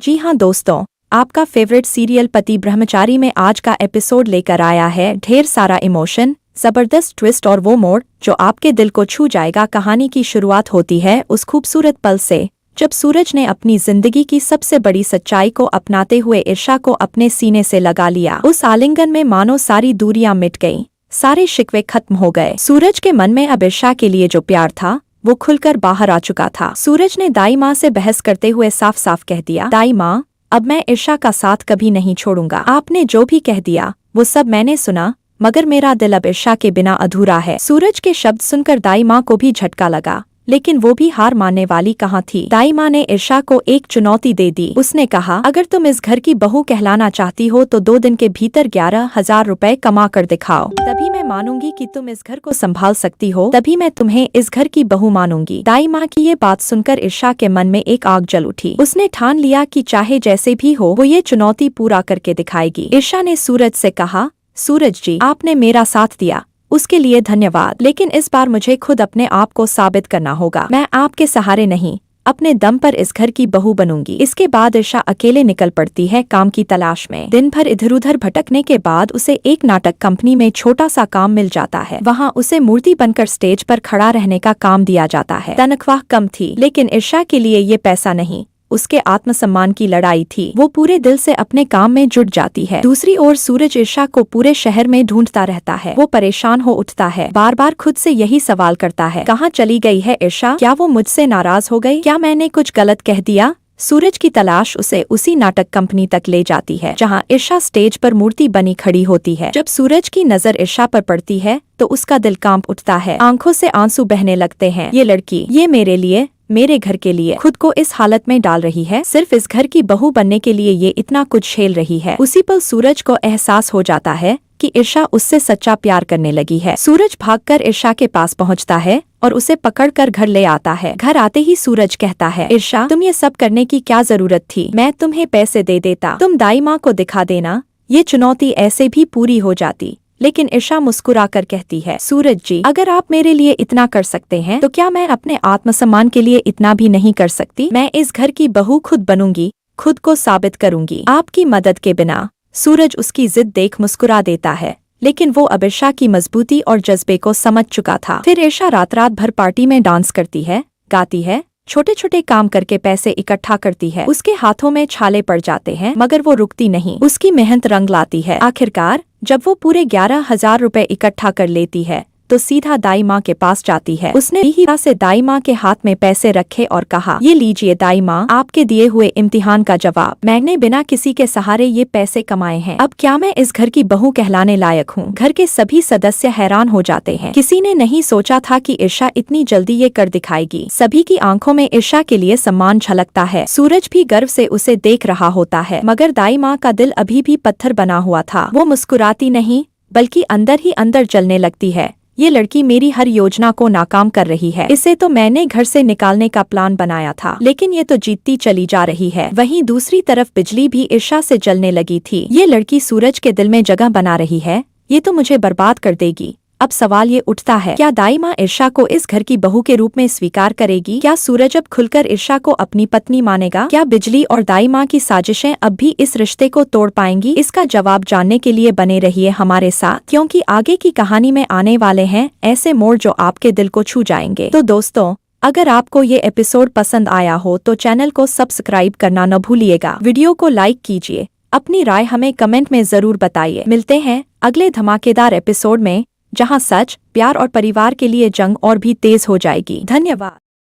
जी हाँ दोस्तों, आपका फेवरेट सीरियल पति ब्रह्मचारी में आज का एपिसोड लेकर आया है ढेर सारा इमोशन, जबरदस्त ट्विस्ट और वो मोड़ जो आपके दिल को छू जाएगा। कहानी की शुरुआत होती है उस खूबसूरत पल से जब सूरज ने अपनी जिंदगी की सबसे बड़ी सच्चाई को अपनाते हुए ईर्षा को अपने सीने से लगा लिया। उस आलिंगन में मानो सारी दूरियां मिट गईं, सारे शिकवे खत्म हो गए। सूरज के मन में अब ईर्षा के लिए जो प्यार था वो खुलकर बाहर आ चुका था। सूरज ने दाई माँ से बहस करते हुए साफ साफ कह दिया, दाई माँ, अब मैं ईर्षा का साथ कभी नहीं छोड़ूंगा। आपने जो भी कह दिया वो सब मैंने सुना, मगर मेरा दिल अब ईर्षा के बिना अधूरा है। सूरज के शब्द सुनकर दाई माँ को भी झटका लगा, लेकिन वो भी हार मानने वाली कहाँ थी। दाई माँ ने ईर्षा को एक चुनौती दे दी। उसने कहा, अगर तुम इस घर की बहू कहलाना चाहती हो तो 2 दिन के भीतर 11,000 रुपए कमा कर दिखाओ, तभी मैं मानूंगी कि तुम इस घर को संभाल सकती हो, तभी मैं तुम्हें इस घर की बहू मानूंगी। दाई माँ की ये बात सुनकर ईर्षा के मन में एक आग जल उठी। उसने ठान लिया कि चाहे जैसे भी हो वो ये चुनौती पूरा करके दिखाएगी। ईर्षा ने सूरज से कहा, सूरज जी, आपने मेरा साथ दिया उसके लिए धन्यवाद, लेकिन इस बार मुझे खुद अपने आप को साबित करना होगा। मैं आपके सहारे नहीं, अपने दम पर इस घर की बहू बनूंगी। इसके बाद ईर्षा अकेले निकल पड़ती है काम की तलाश में। दिन भर इधर उधर भटकने के बाद उसे एक नाटक कंपनी में छोटा सा काम मिल जाता है। वहाँ उसे मूर्ति बनकर स्टेज पर खड़ा रहने का काम दिया जाता है। तनख्वाह कम थी, लेकिन ईर्षा के लिए ये पैसा नहीं, उसके आत्मसम्मान की लड़ाई थी। वो पूरे दिल से अपने काम में जुट जाती है। दूसरी ओर सूरज ईर्षा को पूरे शहर में ढूंढता रहता है। वो परेशान हो उठता है, बार बार खुद से यही सवाल करता है, कहाँ चली गई है ईर्षा? क्या वो मुझसे नाराज हो गई? क्या मैंने कुछ गलत कह दिया? सूरज की तलाश उसे उसी नाटक कंपनी तक ले जाती है जहां ईर्षा स्टेज पर मूर्ति बनी खड़ी होती है। जब सूरज की नजर ईर्षा पर पड़ती है तो उसका दिल कांप उठता है, आंखों से आंसू बहने लगते हैं। ये लड़की, ये मेरे लिए, मेरे घर के लिए खुद को इस हालत में डाल रही है। सिर्फ इस घर की बहू बनने के लिए ये इतना कुछ झेल रही है। उसी पल सूरज को एहसास हो जाता है कि ईर्षा उससे सच्चा प्यार करने लगी है। सूरज भागकर ईर्षा के पास पहुंचता है और उसे पकड़कर घर ले आता है। घर आते ही सूरज कहता है, ईर्षा, तुम ये सब करने की क्या जरूरत थी? मैं तुम्हें पैसे दे देता, तुम दाई माँ को दिखा देना, ये चुनौती ऐसे भी पूरी हो जाती। लेकिन ईर्षा मुस्कुराकर कहती है, सूरज जी, अगर आप मेरे लिए इतना कर सकते हैं तो क्या मैं अपने आत्मसम्मान के लिए इतना भी नहीं कर सकती? मैं इस घर की बहू खुद बनूंगी, खुद को साबित करूंगी, आपकी मदद के बिना। सूरज उसकी जिद देख मुस्कुरा देता है, लेकिन वो अब ईर्षा की मजबूती और जज्बे को समझ चुका था। फिर ईर्षा रात रात भर पार्टी में डांस करती है, गाती है, छोटे छोटे काम करके पैसे इकट्ठा करती है। उसके हाथों में छाले पड़ जाते हैं, मगर वो रुकती नहीं। उसकी मेहनत रंग लाती है। आखिरकार जब वो पूरे 11,000 रुपए इकट्ठा कर लेती है तो सीधा दाई माँ के पास जाती है। उसने ही से दाई माँ के हाथ में पैसे रखे और कहा, ये लीजिए दाई माँ, आपके दिए हुए इम्तिहान का जवाब। मैंने बिना किसी के सहारे ये पैसे कमाए हैं। अब क्या मैं इस घर की बहू कहलाने लायक हूँ? घर के सभी सदस्य हैरान हो जाते हैं। किसी ने नहीं सोचा था कि ईर्षा इतनी जल्दी ये कर दिखाएगी। सभी की आंखों में ईर्षा के लिए सम्मान झलकता है। सूरज भी गर्व से उसे देख रहा होता है, मगर दाई माँ का दिल अभी भी पत्थर बना हुआ था। वो मुस्कुराती नहीं, बल्कि अंदर ही अंदर जलने लगती है। ये लड़की मेरी हर योजना को नाकाम कर रही है। इसे तो मैंने घर से निकालने का प्लान बनाया था, लेकिन ये तो जीतती चली जा रही है। वहीं दूसरी तरफ बिजली भी ईर्षा से जलने लगी थी। ये लड़की सूरज के दिल में जगह बना रही है, ये तो मुझे बर्बाद कर देगी। अब सवाल ये उठता है, क्या दाई माँ ईर्षा को इस घर की बहू के रूप में स्वीकार करेगी? क्या सूरज अब खुलकर ईर्षा को अपनी पत्नी मानेगा? क्या बिजली और दाई माँ की साजिशें अब भी इस रिश्ते को तोड़ पाएंगी? इसका जवाब जानने के लिए बने रहिए हमारे साथ, क्योंकि आगे की कहानी में आने वाले हैं ऐसे मोड़ जो आपके दिल को छू जाएंगे। तो दोस्तों, अगर आपको ये एपिसोड पसंद आया हो तो चैनल को सब्सक्राइब करना न भूलिएगा। वीडियो को लाइक कीजिए, अपनी राय हमें कमेंट में जरूर बताइए। मिलते हैं अगले धमाकेदार एपिसोड में, जहां सच, प्यार और परिवार के लिए जंग और भी तेज हो जाएगी। धन्यवाद।